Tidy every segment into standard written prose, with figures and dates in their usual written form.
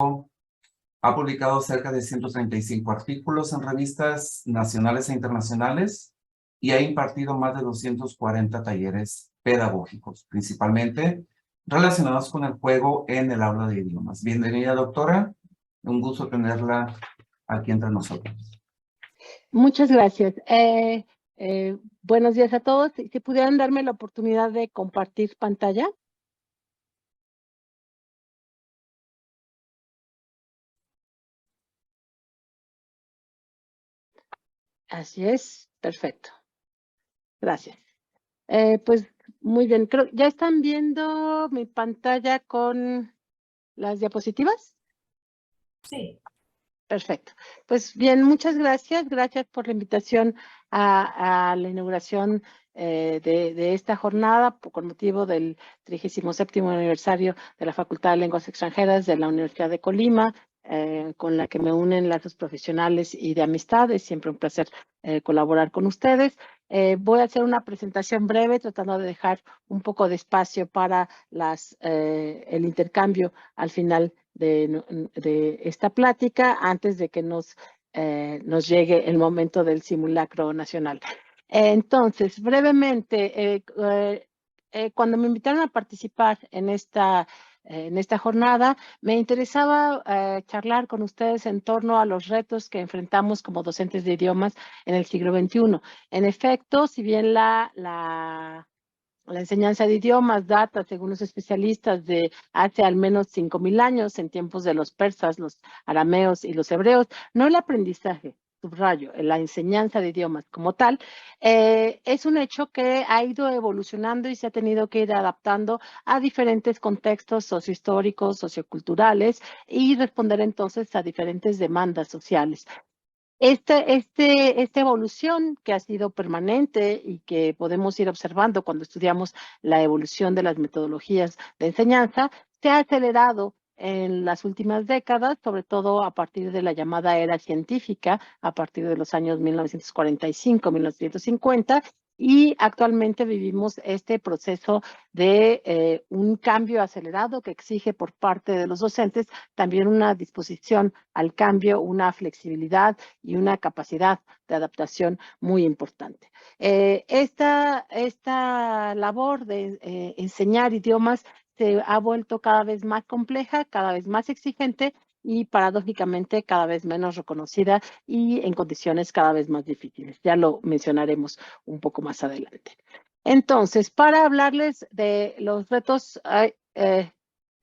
Ha publicado cerca de 135 artículos en revistas nacionales e internacionales y ha impartido más de 240 talleres pedagógicos, principalmente relacionados con el juego en el aula de idiomas. Bienvenida, doctora. Un gusto tenerla aquí entre nosotros. Muchas gracias. Buenos días a todos. Si pudieran darme la oportunidad de compartir pantalla. Así es, perfecto. Gracias. Pues muy bien, creo ya están viendo mi pantalla con las diapositivas. Sí. Perfecto. Pues bien, muchas gracias. Gracias por la invitación a la inauguración de esta jornada con motivo del 37º aniversario de la Facultad de Lenguas Extranjeras de la Universidad de Colima, con la que me unen lazos profesionales y de amistad. Es siempre un placer colaborar con ustedes. Voy a hacer una presentación breve, tratando de dejar un poco de espacio para el intercambio al final de esta plática, antes de que nos llegue el momento del simulacro nacional. Entonces, brevemente, cuando me invitaron a participar en esta jornada, me interesaba charlar con ustedes en torno a los retos que enfrentamos como docentes de idiomas en el siglo XXI. En efecto, si bien la enseñanza de idiomas data, según los especialistas, de hace al menos 5,000 años, en tiempos de los persas, los arameos y los hebreos, no el aprendizaje, subrayo, la enseñanza de idiomas como tal, es un hecho que ha ido evolucionando y se ha tenido que ir adaptando a diferentes contextos sociohistóricos, socioculturales y responder entonces a diferentes demandas sociales. Esta evolución que ha sido permanente y que podemos ir observando cuando estudiamos la evolución de las metodologías de enseñanza, se ha acelerado en las últimas décadas, sobre todo a partir de la llamada era científica, a partir de los años 1945, 1950, y actualmente vivimos este proceso de un cambio acelerado que exige por parte de los docentes también una disposición al cambio, una flexibilidad y una capacidad de adaptación muy importante. Esta labor de enseñar idiomas se ha vuelto cada vez más compleja, cada vez más exigente y paradójicamente cada vez menos reconocida y en condiciones cada vez más difíciles. Ya lo mencionaremos un poco más adelante. Entonces, para hablarles de los retos,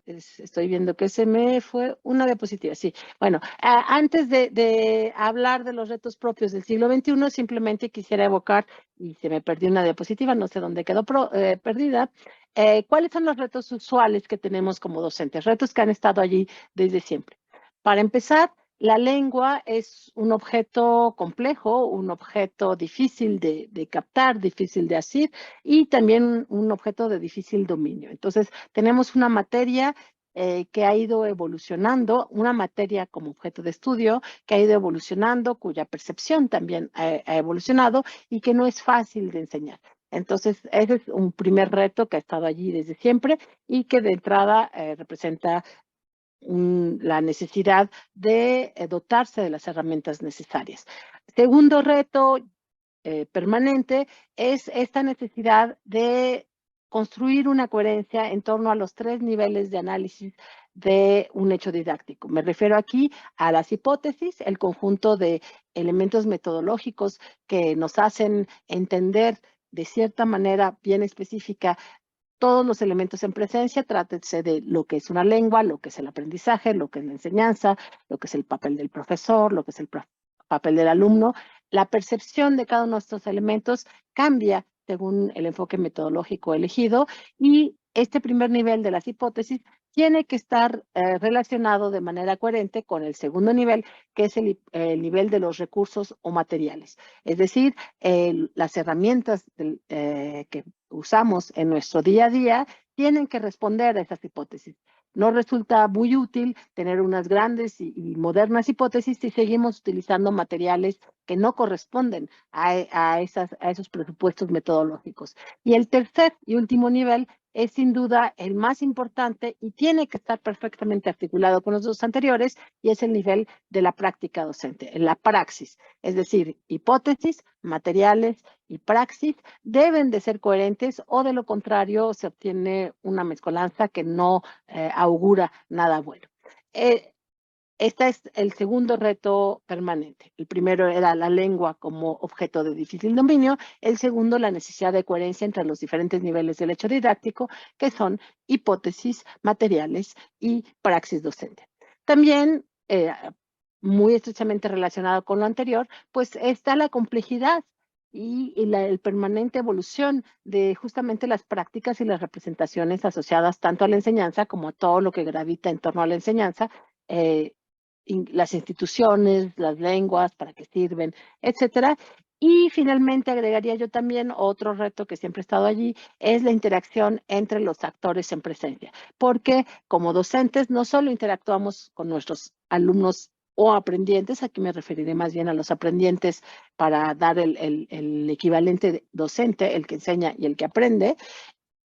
estoy viendo que se me fue una diapositiva, sí. Bueno, antes de hablar de los retos propios del siglo XXI, simplemente quisiera evocar, y se me perdió una diapositiva, no sé dónde quedó perdida, ¿cuáles son los retos usuales que tenemos como docentes? Retos que han estado allí desde siempre. Para empezar, la lengua es un objeto complejo, un objeto difícil de captar, difícil de asir y también un objeto de difícil dominio. Entonces, tenemos una materia que ha ido evolucionando, una materia como objeto de estudio que ha ido evolucionando, cuya percepción también ha evolucionado y que no es fácil de enseñar. Entonces, ese es un primer reto que ha estado allí desde siempre y que de entrada representa la necesidad de dotarse de las herramientas necesarias. Segundo reto permanente es esta necesidad de construir una coherencia en torno a los 3 niveles de análisis de un hecho didáctico. Me refiero aquí a las hipótesis, el conjunto de elementos metodológicos que nos hacen entender de cierta manera bien específica todos los elementos en presencia, trátese de lo que es una lengua, lo que es el aprendizaje, lo que es la enseñanza, lo que es el papel del profesor, lo que es el papel del alumno. La percepción de cada uno de estos elementos cambia según el enfoque metodológico elegido y este primer nivel de las hipótesis tiene que estar relacionado de manera coherente con el segundo nivel, que es el nivel de los recursos o materiales. Es decir, las herramientas que usamos en nuestro día a día tienen que responder a esas hipótesis. No resulta muy útil tener unas grandes y modernas hipótesis si seguimos utilizando materiales que no corresponden a esos presupuestos metodológicos. Y el tercer y último nivel es sin duda el más importante y tiene que estar perfectamente articulado con los dos anteriores, y es el nivel de la práctica docente, la praxis. Es decir, hipótesis, materiales y praxis deben de ser coherentes, o de lo contrario se obtiene una mezcolanza que no augura nada bueno. Este es el segundo reto permanente. El primero era la lengua como objeto de difícil dominio. El segundo, la necesidad de coherencia entre los diferentes niveles del hecho didáctico, que son hipótesis, materiales y praxis docente. También, muy estrechamente relacionado con lo anterior, pues está la complejidad y el permanente evolución de justamente las prácticas y las representaciones asociadas tanto a la enseñanza como a todo lo que gravita en torno a la enseñanza, las instituciones, las lenguas, para qué sirven, etcétera. Y finalmente agregaría yo también otro reto que siempre ha estado allí, es la interacción entre los actores en presencia, porque como docentes no solo interactuamos con nuestros alumnos o aprendientes, aquí me referiré más bien a los aprendientes para dar el equivalente docente, el que enseña y el que aprende.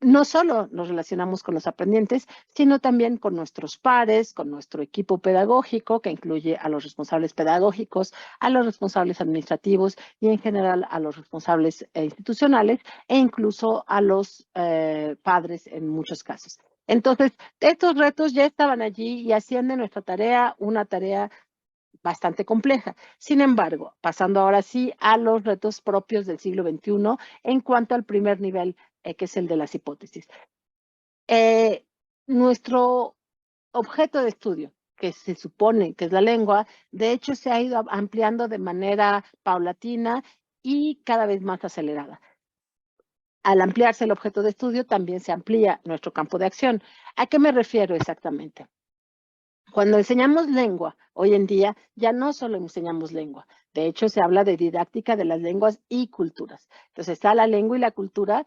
No solo nos relacionamos con los aprendientes, sino también con nuestros pares, con nuestro equipo pedagógico, que incluye a los responsables pedagógicos, a los responsables administrativos y en general a los responsables institucionales, e incluso a los padres en muchos casos. Entonces, estos retos ya estaban allí y hacían de nuestra tarea una tarea bastante compleja. Sin embargo, pasando ahora sí a los retos propios del siglo XXI en cuanto al primer nivel, que es el de las hipótesis. Nuestro objeto de estudio, que se supone que es la lengua, de hecho se ha ido ampliando de manera paulatina y cada vez más acelerada. Al ampliarse el objeto de estudio, también se amplía nuestro campo de acción. ¿A qué me refiero exactamente? Cuando enseñamos lengua, hoy en día ya no solo enseñamos lengua, de hecho se habla de didáctica de las lenguas y culturas. Entonces está la lengua y la cultura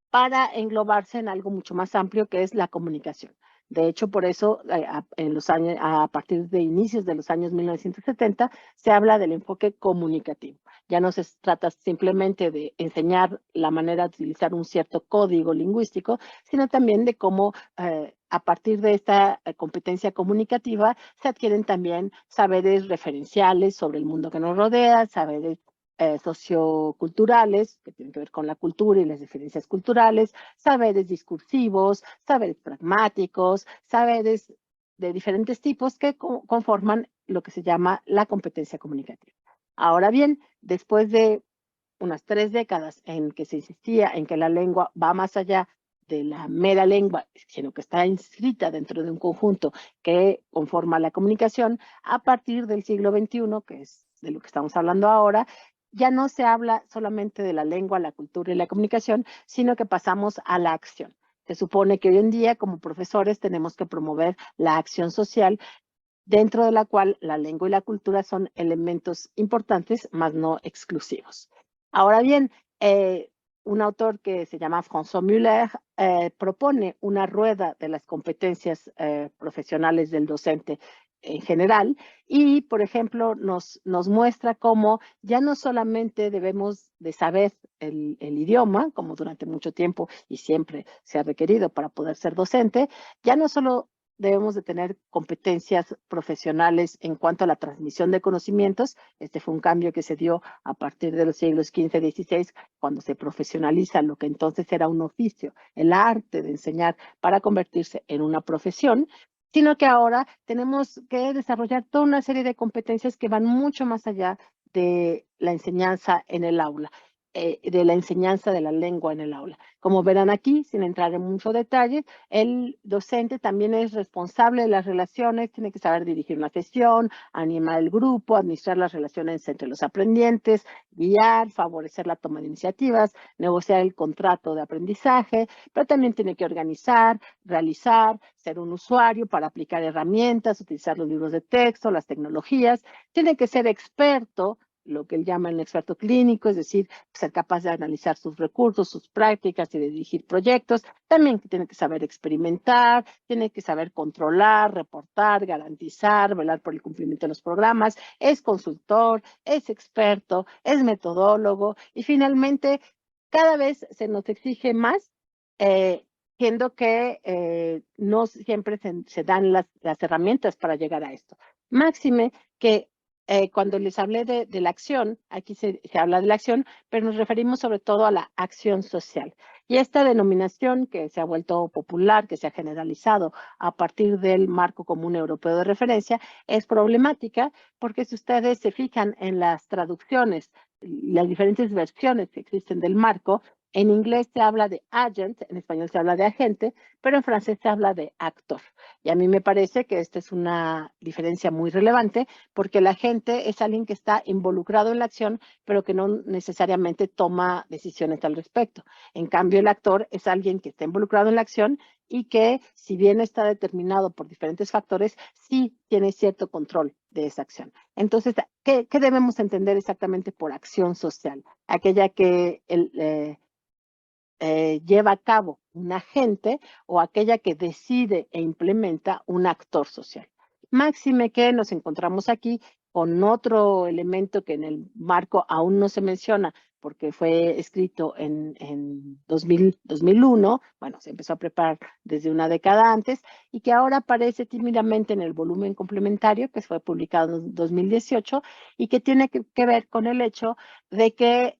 para englobarse en algo mucho más amplio que es la comunicación. De hecho, por eso a partir de inicios de los años 1970 se habla del enfoque comunicativo. Ya no se trata simplemente de enseñar la manera de utilizar un cierto código lingüístico, sino también de cómo a partir de esta competencia comunicativa se adquieren también saberes referenciales sobre el mundo que nos rodea, saberes socioculturales, que tienen que ver con la cultura y las diferencias culturales, saberes discursivos, saberes pragmáticos, saberes de diferentes tipos que conforman lo que se llama la competencia comunicativa. Ahora bien, después de unas 3 décadas en que se insistía en que la lengua va más allá de la mera lengua, sino que está inscrita dentro de un conjunto que conforma la comunicación, a partir del siglo XXI, que es de lo que estamos hablando ahora, ya no se habla solamente de la lengua, la cultura y la comunicación, sino que pasamos a la acción. Se supone que hoy en día, como profesores, tenemos que promover la acción social, dentro de la cual la lengua y la cultura son elementos importantes, mas no exclusivos. Ahora bien, un autor que se llama François Müller propone una rueda de las competencias profesionales del docente en general y, por ejemplo, nos muestra cómo ya no solamente debemos de saber el idioma, como durante mucho tiempo y siempre se ha requerido para poder ser docente, ya no solo debemos de tener competencias profesionales en cuanto a la transmisión de conocimientos. Este fue un cambio que se dio a partir de los siglos XV y XVI, cuando se profesionaliza lo que entonces era un oficio, el arte de enseñar, para convertirse en una profesión, sino que ahora tenemos que desarrollar toda una serie de competencias que van mucho más allá de la enseñanza en el aula, de la enseñanza de la lengua en el aula. Como verán aquí, sin entrar en mucho detalle, el docente también es responsable de las relaciones, tiene que saber dirigir una sesión, animar el grupo, administrar las relaciones entre los aprendientes, guiar, favorecer la toma de iniciativas, negociar el contrato de aprendizaje, pero también tiene que organizar, realizar, ser un usuario para aplicar herramientas, utilizar los libros de texto, las tecnologías, tiene que ser experto lo que él llama un experto clínico, es decir, ser capaz de analizar sus recursos, sus prácticas y de dirigir proyectos. También tiene que saber experimentar, tiene que saber controlar, reportar, garantizar, velar por el cumplimiento de los programas. Es consultor, es experto, es metodólogo y finalmente cada vez se nos exige más, siendo que no siempre se dan las herramientas para llegar a esto. Máxime que cuando les hablé de la acción, aquí se habla de la acción, pero nos referimos sobre todo a la acción social. Y esta denominación que se ha vuelto popular, que se ha generalizado a partir del marco común europeo de referencia, es problemática porque si ustedes se fijan en las traducciones, las diferentes versiones que existen del marco, en inglés se habla de agent, en español se habla de agente, pero en francés se habla de actor. Y a mí me parece que esta es una diferencia muy relevante porque el agente es alguien que está involucrado en la acción, pero que no necesariamente toma decisiones al respecto. En cambio, el actor es alguien que está involucrado en la acción y que, si bien está determinado por diferentes factores, sí tiene cierto control de esa acción. Entonces, ¿qué debemos entender exactamente por acción social? Aquella que lleva a cabo un agente o aquella que decide e implementa un actor social. Máxime que nos encontramos aquí con otro elemento que en el marco aún no se menciona porque fue escrito en 2001, bueno, se empezó a preparar desde una década antes y que ahora aparece tímidamente en el volumen complementario que fue publicado en 2018 y que tiene que ver con el hecho de que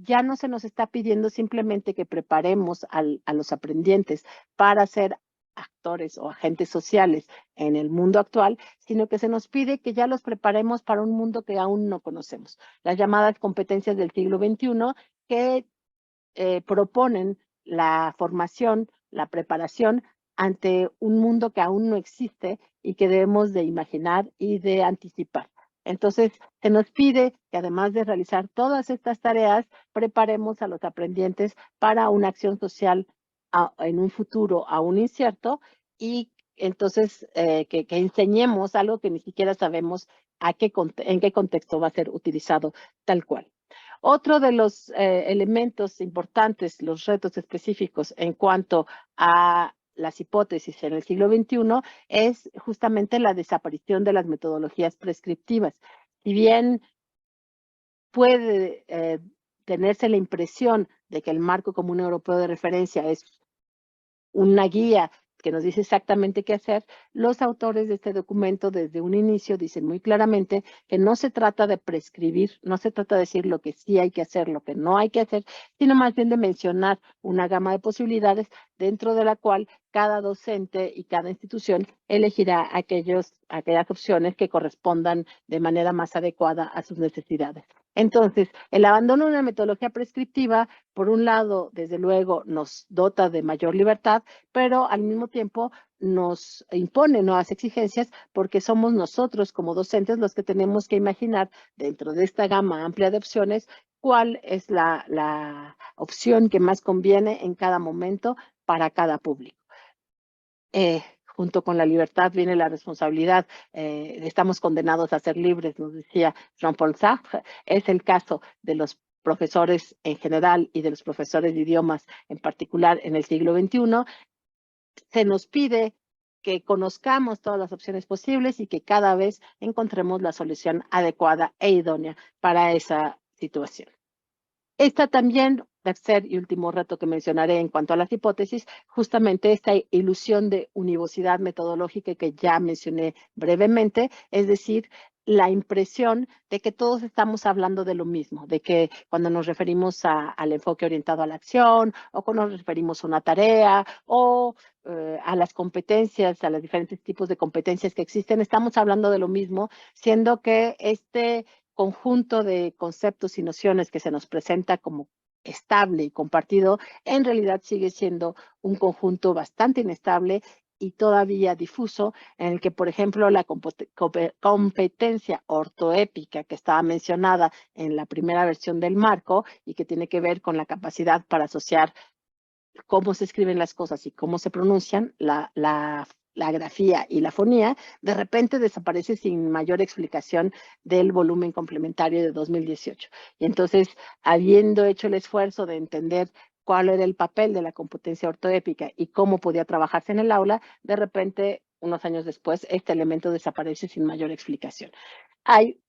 ya no se nos está pidiendo simplemente que preparemos a los aprendientes para ser actores o agentes sociales en el mundo actual, sino que se nos pide que ya los preparemos para un mundo que aún no conocemos. Las llamadas competencias del siglo XXI que proponen la formación, la preparación ante un mundo que aún no existe y que debemos de imaginar y de anticipar. Entonces, se nos pide que además de realizar todas estas tareas, preparemos a los aprendientes para una acción social en un futuro aún incierto y entonces que enseñemos algo que ni siquiera sabemos en qué contexto va a ser utilizado tal cual. Otro de los elementos importantes, los retos específicos en cuanto a las hipótesis en el siglo XXI es justamente la desaparición de las metodologías prescriptivas. Si bien puede tenerse la impresión de que el marco común europeo de referencia es una guía que nos dice exactamente qué hacer, los autores de este documento desde un inicio dicen muy claramente que no se trata de prescribir, no se trata de decir lo que sí hay que hacer, lo que no hay que hacer, sino más bien de mencionar una gama de posibilidades dentro de la cual cada docente y cada institución elegirá aquellas opciones que correspondan de manera más adecuada a sus necesidades. Entonces, el abandono de una metodología prescriptiva, por un lado, desde luego, nos dota de mayor libertad, pero al mismo tiempo nos impone nuevas exigencias porque somos nosotros como docentes los que tenemos que imaginar dentro de esta gama amplia de opciones cuál es la opción que más conviene en cada momento para cada público. Junto con la libertad viene la responsabilidad. Estamos condenados a ser libres, nos decía Jean-Paul Sartre. Es el caso de los profesores en general y de los profesores de idiomas en particular en el siglo XXI. Se nos pide que conozcamos todas las opciones posibles y que cada vez encontremos la solución adecuada e idónea para esa situación. Esta también, tercer y último reto que mencionaré en cuanto a las hipótesis, justamente esta ilusión de univocidad metodológica que ya mencioné brevemente, es decir, la impresión de que todos estamos hablando de lo mismo, de que cuando nos referimos al enfoque orientado a la acción o cuando nos referimos a una tarea o a las competencias, a los diferentes tipos de competencias que existen, estamos hablando de lo mismo, siendo que este conjunto de conceptos y nociones que se nos presenta como estable y compartido, en realidad sigue siendo un conjunto bastante inestable y todavía difuso, en el que, por ejemplo, la competencia ortoépica que estaba mencionada en la primera versión del marco y que tiene que ver con la capacidad para asociar cómo se escriben las cosas y cómo se pronuncian, la la grafía y la fonía, de repente desaparece sin mayor explicación del volumen complementario de 2018. Y entonces, habiendo hecho el esfuerzo de entender cuál era el papel de la competencia ortoépica y cómo podía trabajarse en el aula, de repente, unos años después, este elemento desaparece sin mayor explicación. Hay,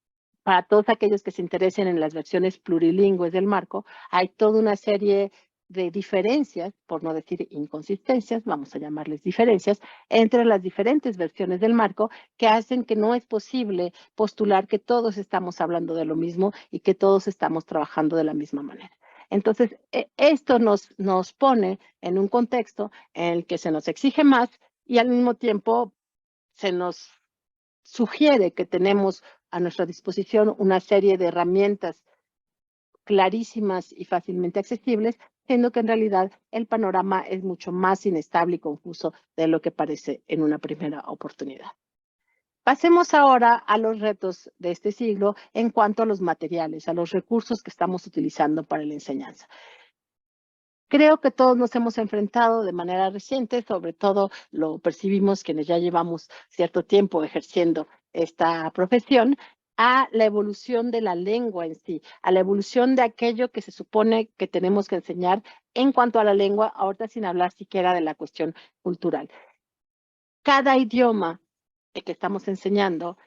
para todos aquellos que se interesen en las versiones plurilingües del marco, hay toda una serie de diferencias, por no decir inconsistencias, vamos a llamarles diferencias, entre las diferentes versiones del marco que hacen que no es posible postular que todos estamos hablando de lo mismo y que todos estamos trabajando de la misma manera. Entonces, esto nos pone en un contexto en el que se nos exige más y al mismo tiempo se nos sugiere que tenemos a nuestra disposición una serie de herramientas clarísimas y fácilmente accesibles, siendo que en realidad el panorama es mucho más inestable y confuso de lo que parece en una primera oportunidad. Pasemos ahora a los retos de este siglo en cuanto a los materiales, a los recursos que estamos utilizando para la enseñanza. Creo que todos nos hemos enfrentado de manera reciente, sobre todo lo percibimos quienes ya llevamos cierto tiempo ejerciendo esta profesión, a la evolución de la lengua en sí, a la evolución de aquello que se supone que tenemos que enseñar en cuanto a la lengua, ahorita sin hablar siquiera de la cuestión cultural. Cada idioma que estamos enseñando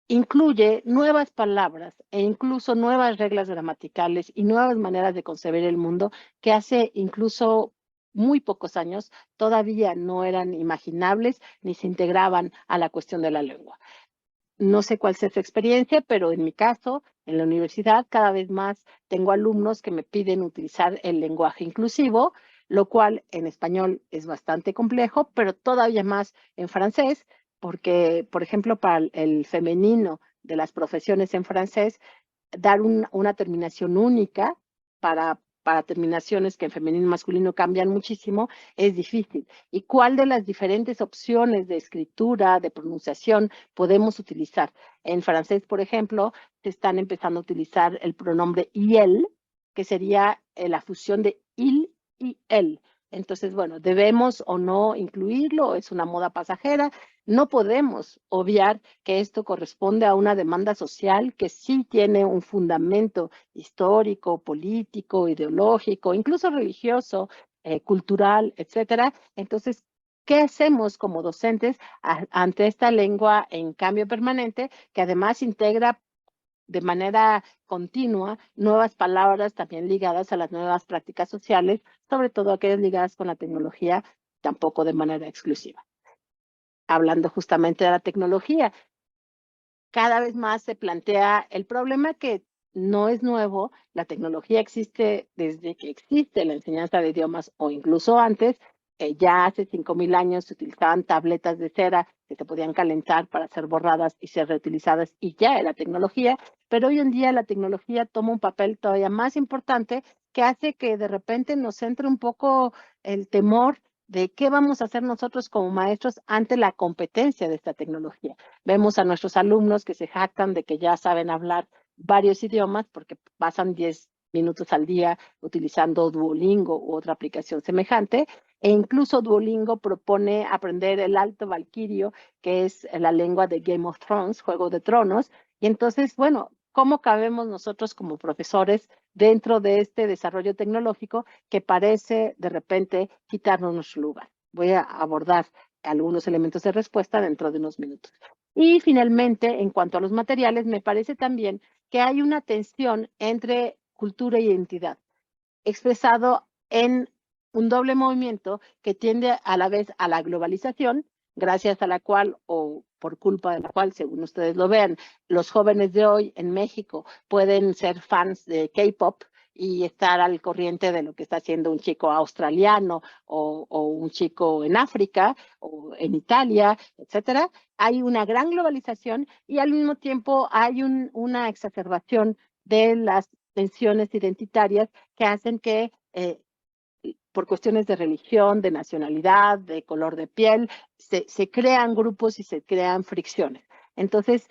incluye nuevas palabras e incluso nuevas reglas gramaticales y nuevas maneras de concebir el mundo que hace incluso muy pocos años todavía no eran imaginables ni se integraban a la cuestión de la lengua. No sé cuál sea su experiencia, pero en mi caso, en la universidad, cada vez más tengo alumnos que me piden utilizar el lenguaje inclusivo, lo cual en español es bastante complejo, pero todavía más en francés, porque, por ejemplo, para el femenino de las profesiones en francés, dar una terminación única para terminaciones que en femenino y masculino cambian muchísimo, es difícil. ¿Y cuál de las diferentes opciones de escritura, de pronunciación podemos utilizar? En francés, por ejemplo, se están empezando a utilizar el pronombre il, que sería la fusión de il y el. Entonces, bueno, ¿debemos o no incluirlo? ¿Es una moda pasajera? No podemos obviar que esto corresponde a una demanda social que sí tiene un fundamento histórico, político, ideológico, incluso religioso, cultural, etcétera. Entonces, ¿qué hacemos como docentes ante esta lengua en cambio permanente que además integra de manera continua nuevas palabras también ligadas a las nuevas prácticas sociales, sobre todo aquellas ligadas con la tecnología, tampoco de manera exclusiva? Hablando justamente de la tecnología, cada vez más se plantea el problema que no es nuevo, la tecnología existe desde que existe la enseñanza de idiomas o incluso antes, ya hace 5,000 años se utilizaban tabletas de cera que se podían calentar para ser borradas y ser reutilizadas y ya era tecnología, pero hoy en día la tecnología toma un papel todavía más importante que hace que de repente nos entre un poco el temor de qué vamos a hacer nosotros como maestros ante la competencia de esta tecnología. Vemos a nuestros alumnos que se jactan de que ya saben hablar varios idiomas porque pasan 10 minutos al día utilizando Duolingo u otra aplicación semejante, e incluso Duolingo propone aprender el Alto Valquirio, que es la lengua de Game of Thrones, Juego de Tronos, y entonces, bueno, ¿cómo cabemos nosotros como profesores dentro de este desarrollo tecnológico que parece de repente quitarnos nuestro lugar? Voy a abordar algunos elementos de respuesta dentro de unos minutos. Y finalmente, en cuanto a los materiales, me parece también que hay una tensión entre cultura e identidad, expresado en un doble movimiento que tiende a la vez a la globalización, gracias a la cual o por culpa de la cual, según ustedes lo vean, los jóvenes de hoy en México pueden ser fans de K-pop y estar al corriente de lo que está haciendo un chico australiano o un chico en África o en Italia, etcétera. Hay una gran globalización y al mismo tiempo hay una exacerbación de las tensiones identitarias que hacen que por cuestiones de religión, de nacionalidad, de color de piel, se crean grupos y se crean fricciones. Entonces,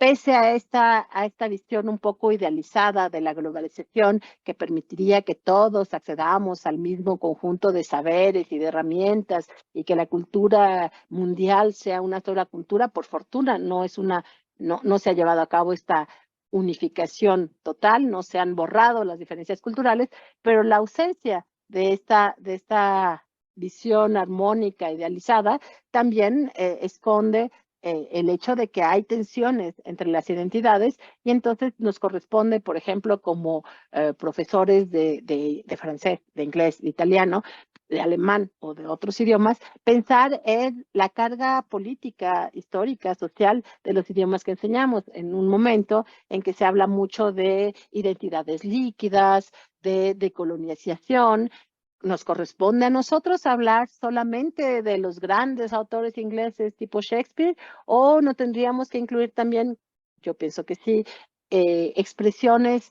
pese a esta visión un poco idealizada de la globalización que permitiría que todos accedamos al mismo conjunto de saberes y de herramientas y que la cultura mundial sea una sola cultura, por fortuna no se ha llevado a cabo esta unificación total, no se han borrado las diferencias culturales, pero la ausencia de esta visión armónica, idealizada, también esconde el hecho de que hay tensiones entre las identidades y entonces nos corresponde, por ejemplo, como profesores de francés, de inglés, de italiano, de alemán o de otros idiomas, pensar en la carga política, histórica, social de los idiomas que enseñamos en un momento en que se habla mucho de identidades líquidas, de colonización. ¿Nos corresponde a nosotros hablar solamente de los grandes autores ingleses tipo Shakespeare o no tendríamos que incluir también, yo pienso que sí, expresiones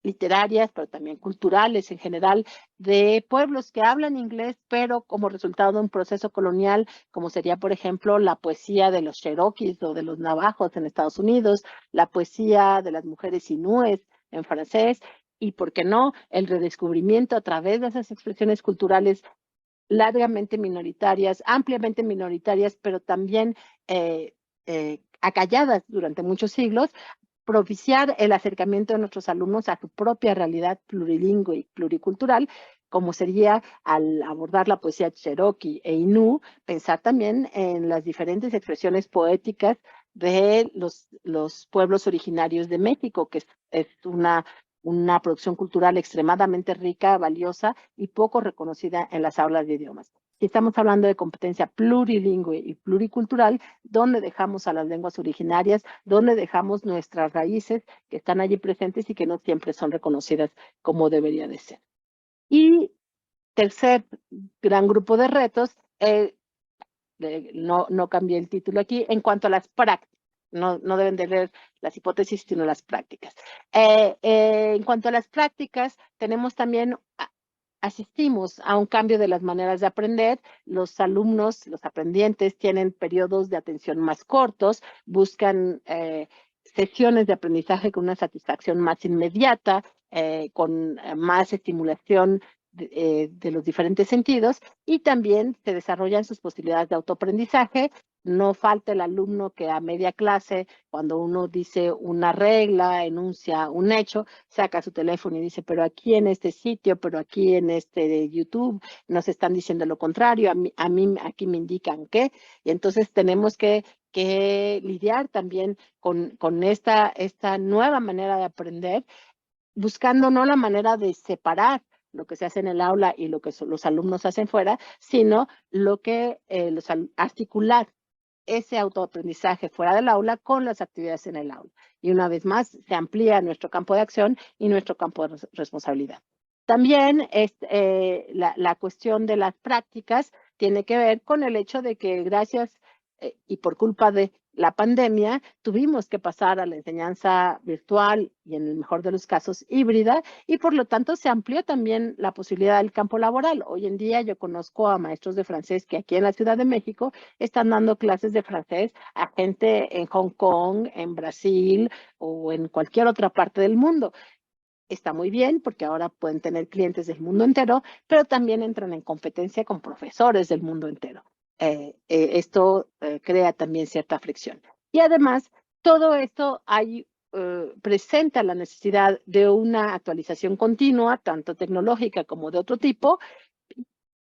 literarias, pero también culturales en general, de pueblos que hablan inglés, pero como resultado de un proceso colonial, como sería, por ejemplo, la poesía de los Cherokees o de los navajos en Estados Unidos, la poesía de las mujeres inúes en francés, y, ¿por qué no?, el redescubrimiento a través de esas expresiones culturales largamente minoritarias, ampliamente minoritarias, pero también acalladas durante muchos siglos, propiciar el acercamiento de nuestros alumnos a su propia realidad plurilingüe y pluricultural, como sería al abordar la poesía cherokee e inú, pensar también en las diferentes expresiones poéticas de los pueblos originarios de México, que es una producción cultural extremadamente rica, valiosa y poco reconocida en las aulas de idiomas. Si estamos hablando de competencia plurilingüe y pluricultural, ¿dónde dejamos a las lenguas originarias? ¿Dónde dejamos nuestras raíces que están allí presentes y que no siempre son reconocidas como debería de ser? Y tercer gran grupo de retos, no cambié el título aquí, en cuanto a las prácticas. No deben de leer las hipótesis, sino las prácticas. En cuanto a las prácticas, tenemos también, asistimos a un cambio de las maneras de aprender. Los alumnos, los aprendientes, tienen periodos de atención más cortos, buscan sesiones de aprendizaje con una satisfacción más inmediata, con más estimulación de los diferentes sentidos, y también se desarrollan sus posibilidades de autoaprendizaje. No falta el alumno que a media clase, cuando uno dice una regla, enuncia un hecho, saca su teléfono y dice, pero aquí en este sitio, pero aquí en este de YouTube, nos están diciendo lo contrario, a mí aquí me indican qué, y entonces tenemos que lidiar también con esta nueva manera de aprender, buscando no la manera de separar lo que se hace en el aula y lo que los alumnos hacen fuera, sino lo que articular ese autoaprendizaje fuera del aula con las actividades en el aula. Y una vez más, se amplía nuestro campo de acción y nuestro campo de responsabilidad. También la cuestión de las prácticas tiene que ver con el hecho de que gracias y por culpa de la pandemia, tuvimos que pasar a la enseñanza virtual y en el mejor de los casos híbrida, y por lo tanto se amplió también la posibilidad del campo laboral. Hoy en día yo conozco a maestros de francés que aquí en la Ciudad de México están dando clases de francés a gente en Hong Kong, en Brasil o en cualquier otra parte del mundo. Está muy bien porque ahora pueden tener clientes del mundo entero, pero también entran en competencia con profesores del mundo entero. Esto crea también cierta fricción. Y además, todo esto presenta la necesidad de una actualización continua, tanto tecnológica como de otro tipo,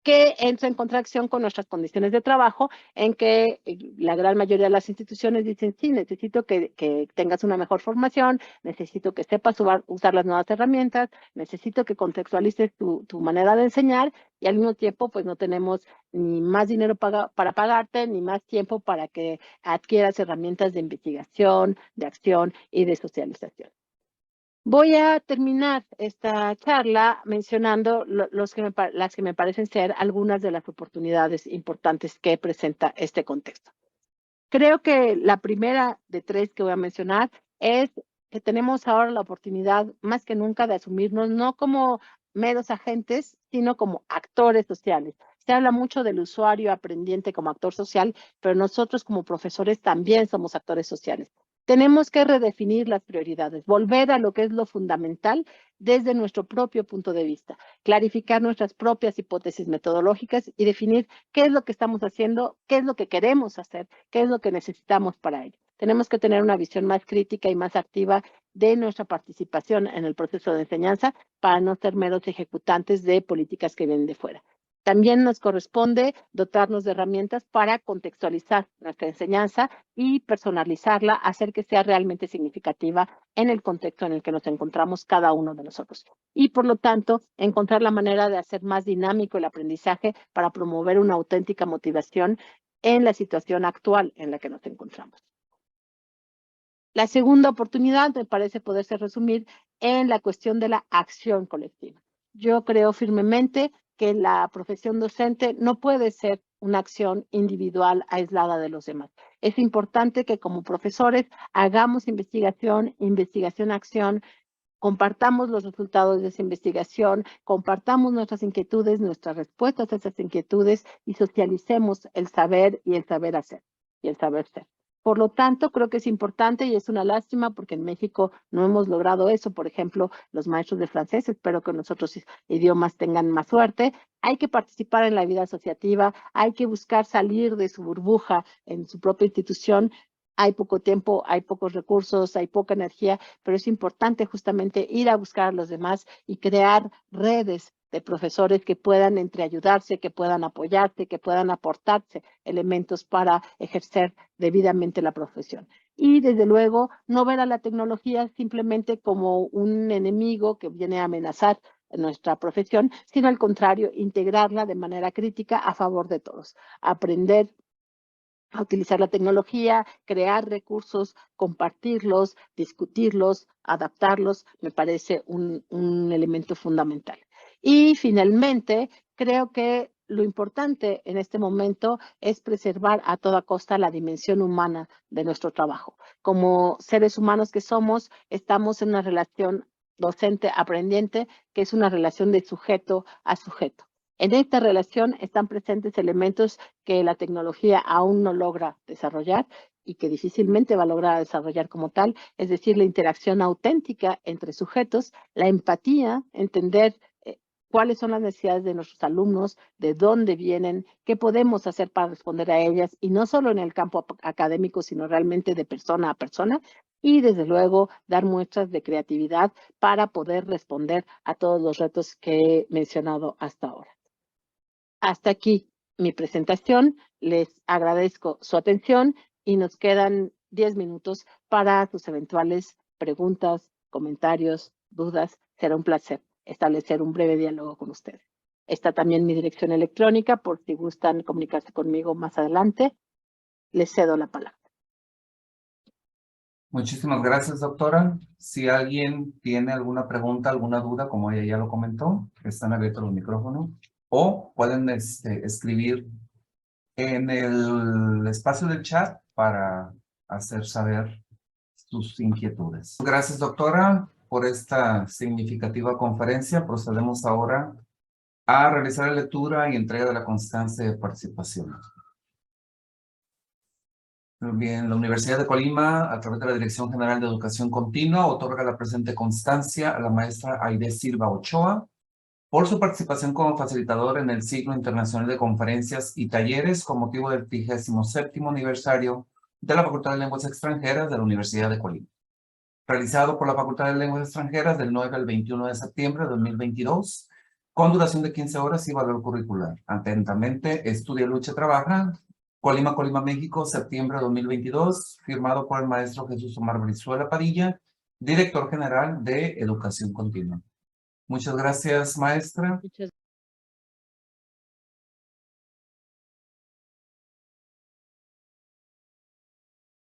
que entra en contracción con nuestras condiciones de trabajo, en que la gran mayoría de las instituciones dicen, sí, necesito que tengas una mejor formación, necesito que sepas usar las nuevas herramientas, necesito que contextualices tu manera de enseñar, y al mismo tiempo, pues no tenemos ni más dinero para pagarte, ni más tiempo para que adquieras herramientas de investigación, de acción y de socialización. Voy a terminar esta charla mencionando las que me parecen ser algunas de las oportunidades importantes que presenta este contexto. Creo que la primera de tres que voy a mencionar es que tenemos ahora la oportunidad más que nunca de asumirnos no como meros agentes, sino como actores sociales. Se habla mucho del usuario aprendiente como actor social, pero nosotros como profesores también somos actores sociales. Tenemos que redefinir las prioridades, volver a lo que es lo fundamental desde nuestro propio punto de vista, clarificar nuestras propias hipótesis metodológicas y definir qué es lo que estamos haciendo, qué es lo que queremos hacer, qué es lo que necesitamos para ello. Tenemos que tener una visión más crítica y más activa de nuestra participación en el proceso de enseñanza para no ser meros ejecutantes de políticas que vienen de fuera. También nos corresponde dotarnos de herramientas para contextualizar nuestra enseñanza y personalizarla, hacer que sea realmente significativa en el contexto en el que nos encontramos cada uno de nosotros. Y por lo tanto, encontrar la manera de hacer más dinámico el aprendizaje para promover una auténtica motivación en la situación actual en la que nos encontramos. La segunda oportunidad me parece poderse resumir en la cuestión de la acción colectiva. Yo creo firmemente que la profesión docente no puede ser una acción individual aislada de los demás. Es importante que como profesores hagamos investigación, acción, compartamos los resultados de esa investigación, compartamos nuestras inquietudes, nuestras respuestas a esas inquietudes y socialicemos el saber y el saber hacer y el saber ser. Por lo tanto, creo que es importante y es una lástima porque en México no hemos logrado eso. Por ejemplo, los maestros de francés, espero que nuestros idiomas tengan más suerte. Hay que participar en la vida asociativa, hay que buscar salir de su burbuja en su propia institución. Hay poco tiempo, hay pocos recursos, hay poca energía, pero es importante justamente ir a buscar a los demás y crear redes de profesores que puedan entreayudarse, que puedan apoyarse, que puedan aportarse elementos para ejercer debidamente la profesión. Y desde luego, no ver a la tecnología simplemente como un enemigo que viene a amenazar nuestra profesión, sino al contrario, integrarla de manera crítica a favor de todos. Aprender a utilizar la tecnología, crear recursos, compartirlos, discutirlos, adaptarlos, me parece un elemento fundamental. Y finalmente, creo que lo importante en este momento es preservar a toda costa la dimensión humana de nuestro trabajo. Como seres humanos que somos, estamos en una relación docente-aprendiente que es una relación de sujeto a sujeto. En esta relación están presentes elementos que la tecnología aún no logra desarrollar y que difícilmente va a lograr desarrollar como tal, es decir, la interacción auténtica entre sujetos, la empatía, entender cuáles son las necesidades de nuestros alumnos, de dónde vienen, qué podemos hacer para responder a ellas, y no solo en el campo académico, sino realmente de persona a persona, y desde luego dar muestras de creatividad para poder responder a todos los retos que he mencionado hasta ahora. Hasta aquí mi presentación. Les agradezco su atención y nos quedan 10 minutos para sus eventuales preguntas, comentarios, dudas. Será un placer establecer un breve diálogo con ustedes. Está también mi dirección electrónica por si gustan comunicarse conmigo más adelante. Les cedo la palabra. Muchísimas gracias, doctora. Si alguien tiene alguna pregunta, alguna duda, como ella ya lo comentó, están abiertos los micrófonos. O pueden escribir en el espacio del chat para hacer saber sus inquietudes. Gracias, doctora, por esta significativa conferencia. Procedemos ahora a realizar la lectura y entrega de la constancia de participación. Bien, la Universidad de Colima, a través de la Dirección General de Educación Continua, otorga la presente constancia a la maestra Aide Silva Ochoa por su participación como facilitador en el Ciclo Internacional de Conferencias y Talleres con motivo del 37º aniversario de la Facultad de Lenguas Extranjeras de la Universidad de Colima. Realizado por la Facultad de Lenguas Extranjeras del 9 al 21 de septiembre de 2022, con duración de 15 horas y valor curricular. Atentamente, Estudia, Lucha, Trabaja, Colima, México, septiembre de 2022, firmado por el maestro Jesús Omar Brizuela Padilla, director general de Educación Continua. Muchas gracias, maestra. Muchas